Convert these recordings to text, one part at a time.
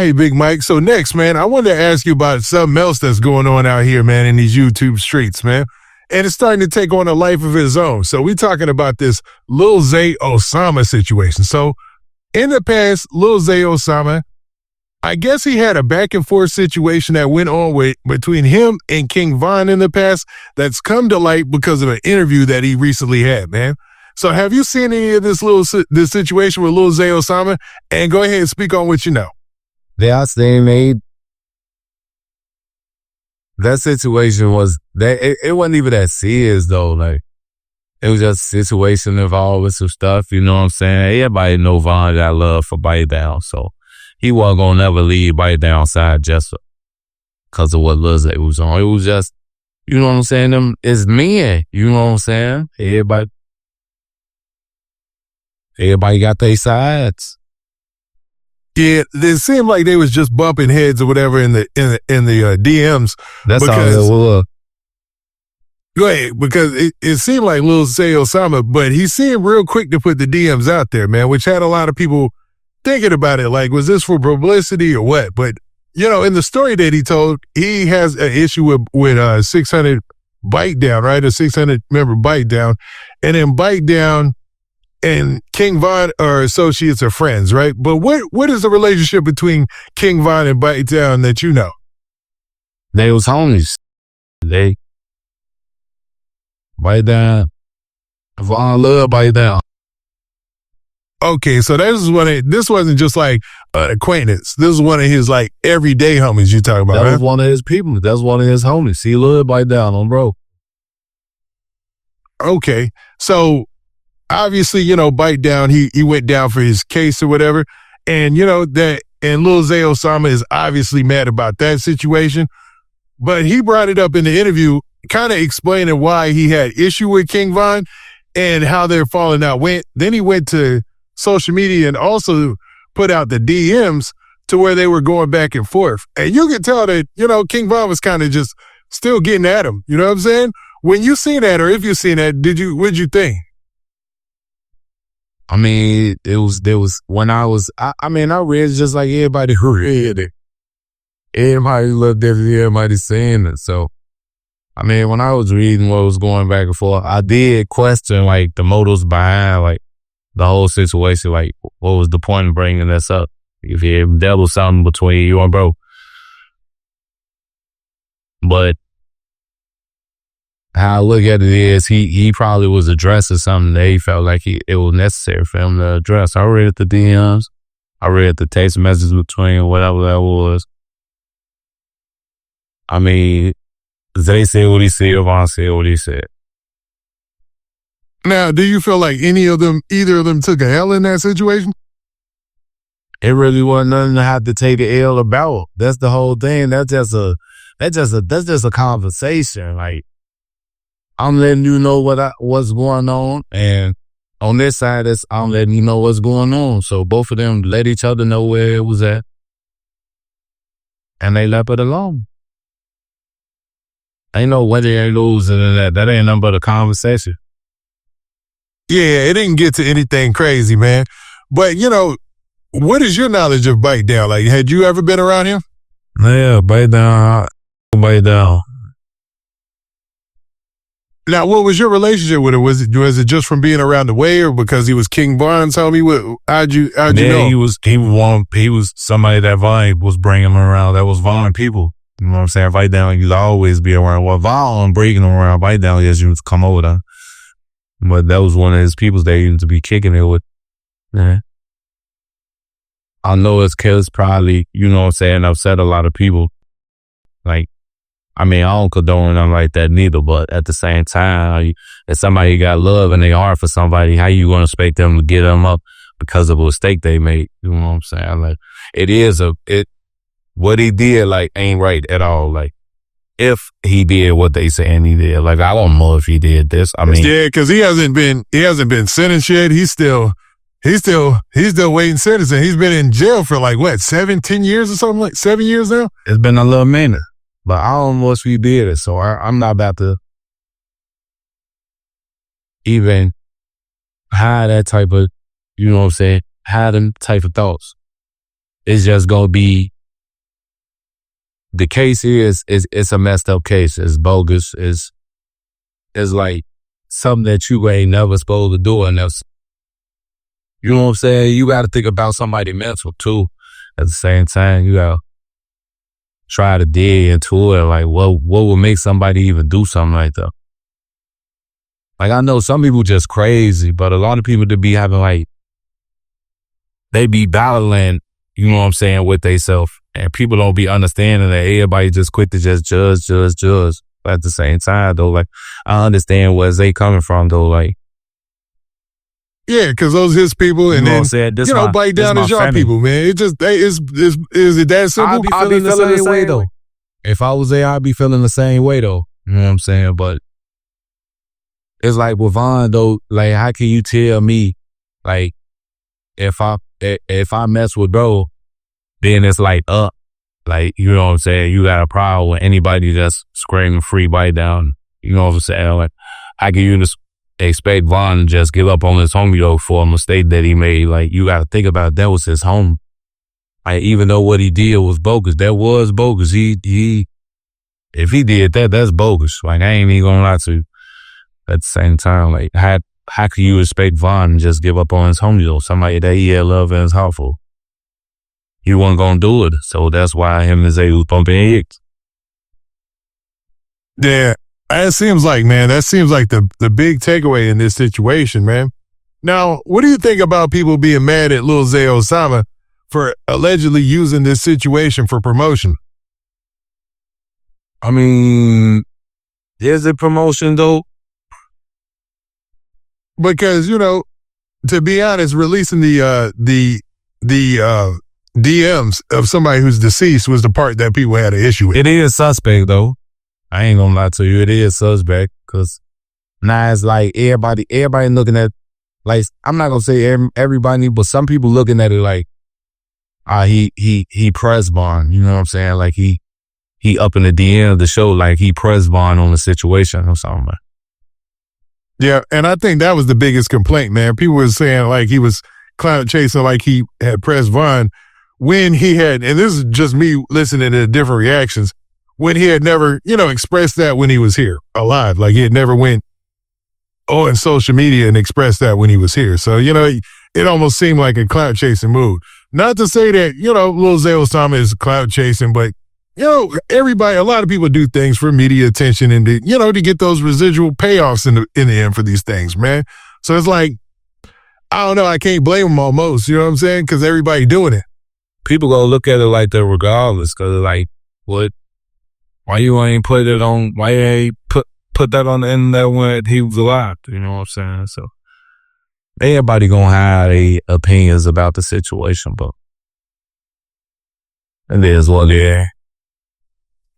right, Big Mike. So next, man, I wanted to ask you about something else that's going on out here, man, in these YouTube streets, man. And it's starting to take on a life of its own. So we're talking about this Lil Zay Osama situation. So in the past, Lil Zay Osama, I guess he had a back and forth situation that went on between him and King Von in the past that's come to light because of an interview that he recently had, man. So have you seen any of this situation with Lil Zay Osama? And go ahead and speak on what you know. They made that situation was that it wasn't even that serious though. Like it was just a situation involved with some stuff. You know what I'm saying? Everybody know Von got love for Bitedown, so he wasn't gonna never leave Bitedown side just because of what Lil Zay was on. It was just, you know what I'm saying? Them it's men. You know what I'm saying? Everybody got their sides. Yeah, it seemed like they was just bumping heads or whatever in the DMs. That's how it was. Go ahead, because it seemed like Lil Zay Osama, but he seemed real quick to put the DMs out there, man, which had a lot of people thinking about it. Like, was this for publicity or what? But you know, in the story that he told, he has an issue with 600 Bitedown, right? A 600 member Bitedown, and then Bitedown and King Von are associates or friends, right? But what is the relationship between King Von and Bitedown that you know? They was homies. They Bitedown. Von love Bitedown. Okay, so this wasn't just like an acquaintance. This is one of his like everyday homies you talking about, That right? was one of his people. That's one of his homies. He loved Bitedown on bro. Okay, so obviously, you know, Bitedown, he went down for his case or whatever. And, you know, and Lil Zay Osama is obviously mad about that situation. But he brought it up in the interview, kind of explaining why he had issue with King Von and how their falling out went. Then he went to social media and also put out the DMs to where they were going back and forth. And you can tell that, you know, King Von was kind of just still getting at him. You know what I'm saying? When you seen that, or if you seen that, what'd you think? I mean, there was when I read just like everybody who read it. Everybody looked at it, everybody saying it. So, I mean, when I was reading what was going back and forth, I did question like the motives behind like the whole situation. Like, what was the point of bringing this up? If there was something between you and bro. But how I look at it is he probably was addressing something that he felt like it was necessary for him to address. I read the DMs. I read the text messages between whatever that was. I mean, Zay said what he said, Von said what he said. Now, do you feel like either of them took a L in that situation? It really wasn't nothing to have to take an L about. That's the whole thing. That's just a conversation. Like, I'm letting you know what's going on, and on this side, I'm letting you know what's going on. So both of them let each other know where it was at, and they left it alone. Ain't no winning and losing in that. That ain't nothing but a conversation. Yeah, it didn't get to anything crazy, man. But, you know, what is your knowledge of Bitedown? Like, had you ever been around him? Yeah, Bitedown. Now, what was your relationship with him? Was it just from being around the way, or because he was King Von's homie? How'd you know? He was somebody that Von was bringing him around. That was Von people. You know what I'm saying? Bitedown used to always be around. Well, Von bringing him around, Bitedown used to come over there. But that was one of his people that he used to be kicking it with. Yeah. I know it's because probably, you know what I'm saying, upset a lot of people. Like, I mean, I don't condone them like that neither, but at the same time, if somebody got love and they hard for somebody, how you going to expect them to get them up because of a mistake they made? You know what I'm saying? Like, what he did, like, ain't right at all. Like, if he did what they saying he did, like, I don't know if he did this. I mean, yeah, because he hasn't been sentenced yet. He's still waiting sentencing. He's been in jail for like what, 10 years or something, like 7 years now. It's been a little minute, but I don't know if he did it. So I'm not about to even hide that type of, you know what I'm saying, hide them type of thoughts. it's just gonna be, the case is it's a messed up case. It's bogus. It's like something that you ain't never supposed to do. And that's, you know what I'm saying? You got to think about somebody mental too. At the same time, you got to try to dig into it. Like, what would make somebody even do something like that? Like, I know some people just crazy, but a lot of people that be having, like, they be battling, you know what I'm saying, with theyself. And people don't be understanding that everybody just quick to just judge. But at the same time, though, like, I understand where they coming from, though. Like, yeah, because those his people, and then Bitedown is y'all people, man. It just is it that simple? I'll be feeling the same way, though. If I was there, I'd be feeling the same way, though. You know what I'm saying? But it's like with Von, though. Like, how can you tell me, like, if I mess with bro, then it's like like, you know what I'm saying? You got a problem with anybody just screaming free Bitedown. You know what I'm saying? Like, how can you just expect Von to just give up on his homie though for a mistake that he made? Like, you got to think about that was his home. Like, even though what he did was bogus, that was bogus. He if he did that, that's bogus. Like, I ain't even gonna lie to you. At the same time, like, how can you expect Von to just give up on his homie though? Somebody that he had love in his heart for. He wasn't gonna do it, so that's why him and Zay was bumping eggs. Yeah, that seems like the big takeaway in this situation, man. Now, what do you think about people being mad at Lil Zay Osama for allegedly using this situation for promotion? I mean, is it promotion though? Because, you know, to be honest, releasing the DMs of somebody who's deceased was the part that people had an issue with. It is suspect though. I ain't gonna lie to you. It is suspect because now it's like everybody looking at, like, I'm not gonna say everybody, but some people looking at it like, he press bond. You know what I'm saying? Like he up in the DM of the show, like he press bond on the situation or something. Yeah, and I think that was the biggest complaint, man. People were saying like he was clout chasing, like he had pressed Von when he had, and this is just me listening to different reactions, when he had never, you know, expressed that when he was here alive. Like he had never went on social media and expressed that when he was here. So, you know, it almost seemed like a clout chasing move. Not to say that, you know, Lil Zay Osama is clout chasing, but, you know, a lot of people do things for media attention and to, you know, to get those residual payoffs in the end for these things, man. So it's like, I don't know, I can't blame them almost, you know what I'm saying? Because everybody doing it. People gonna look at it like that regardless, because like, what? Why you ain't put it on? Why you ain't put that on the internet when he was alive? You know what I'm saying? So everybody gonna have their opinions about the situation, but it is what it is.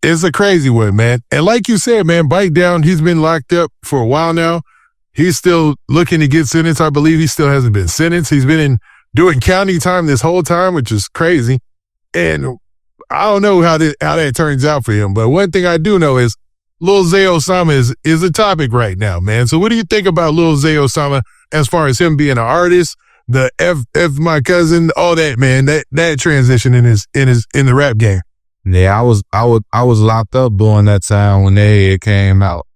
It's a crazy one, man. And like you said, man, Bitedown, he's been locked up for a while now. He's still looking to get sentenced. I believe he still hasn't been sentenced. He's been doing county time this whole time, which is crazy. And I don't know how that turns out for him. But one thing I do know is Lil Zay Osama is a topic right now, man. So what do you think about Lil Zay Osama as far as him being an artist, the F my cousin, all that, man, that transition in the rap game? Yeah, I was locked up during that time when it came out.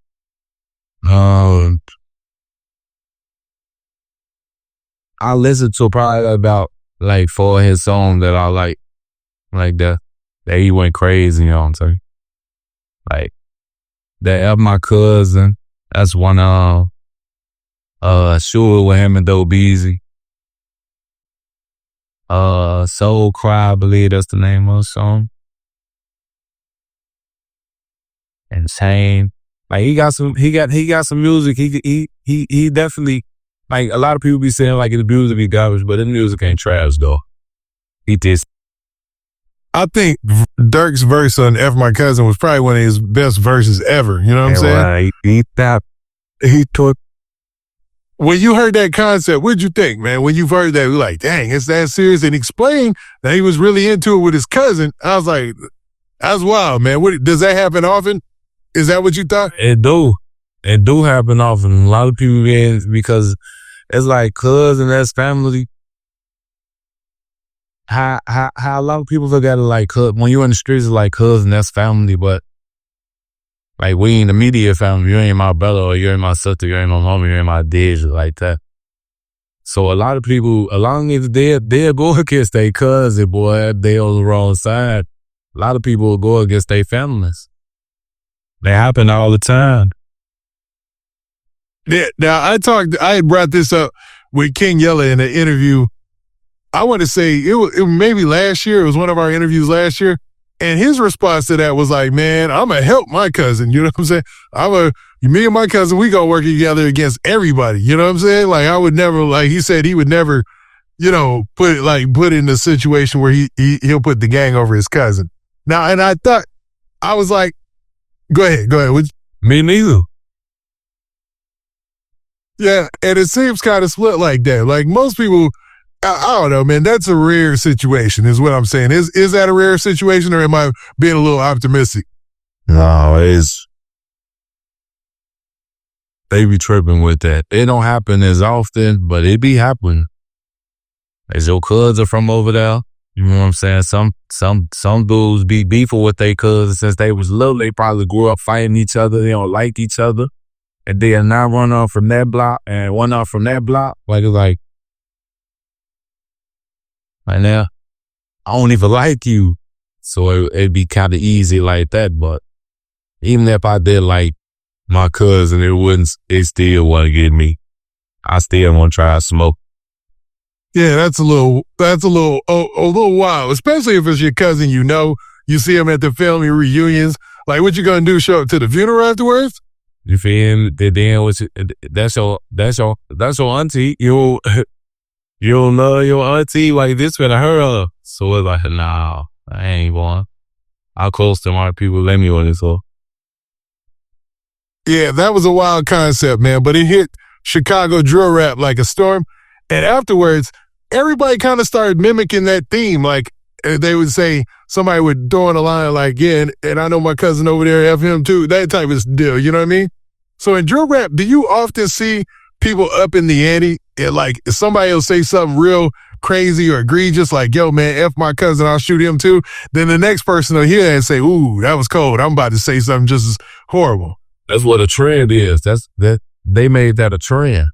I listened to probably about like 4 of his songs that I like that he went crazy, you know what I'm saying? Like that F My Cousin, that's one Sure with him and Breezy. Soul Cry, I believe that's the name of the song. Insane. Like he got some music. He definitely, like, a lot of people be saying like his music be garbage, but his music ain't trash though. He did. I think Dirk's verse on F My Cousin was probably one of his best verses ever. You know what I'm saying? He took. When you heard that concept, what'd you think, man? When you heard that, you were like, dang, it's that serious? And explain that he was really into it with his cousin. I was like, that's wild, man. Does that happen often? Is that what you thought? It do happen often. A lot of people because it's like cousin, that's family. how a lot of people look at it like when you're in the streets, it's like cousin, that's family, but like we ain't immediate family. You ain't my brother or you ain't my sister, you ain't my homie, you ain't my dad, like that. So a lot of people, as long as they'll go against their cousin, boy, if they on the wrong side. A lot of people will go against their families. They happen all the time. Yeah, now I had brought this up with King Yella in an interview. I want to say it was maybe last year. It was one of our interviews last year. And his response to that was like, man, I'm going to help my cousin. You know what I'm saying? Me and my cousin, we going to work together against everybody. You know what I'm saying? Like I would never, like he said he would never, you know, put in a situation where he'll put the gang over his cousin. Now, and I was like, go ahead. Me neither. Yeah, and it seems kind of split like that. Like most people, I don't know, man. That's a rare situation, is what I'm saying. Is that a rare situation, or am I being a little optimistic? No, they be tripping with that. It don't happen as often, but it be happening. As your cousins from over there, you know what I'm saying? Some dudes be beefing with their cousins since they was little. They probably grew up fighting each other. They don't like each other. And then now run off from that block and one off from that block. Like, it's like, right now, I don't even like you. So it'd be kind of easy like that. But even if I did like my cousin, it still wouldn't get me. I still want to try to smoke. Yeah, that's a little wild, especially if it's your cousin. You know, you see him at the family reunions. Like, what you gonna do? Show up to the funeral afterwards? You feel me? Then that's your auntie. You don't love your auntie like this for her. So it's like, nah, I ain't going. How close to my people let me on this hoe. Yeah, that was a wild concept, man. But it hit Chicago drill rap like a storm. And afterwards, everybody kind of started mimicking that theme. Like they would say, somebody would throw in a line like, yeah, and I know my cousin over there, F him too. That type of deal, you know what I mean? So in drill rap, do you often see people up in the ante? Like somebody will say something real crazy or egregious, like, yo, man, F my cousin, I'll shoot him too. Then the next person will hear that and say, ooh, that was cold. I'm about to say something just as horrible. That's what a trend is. That they made that a trend.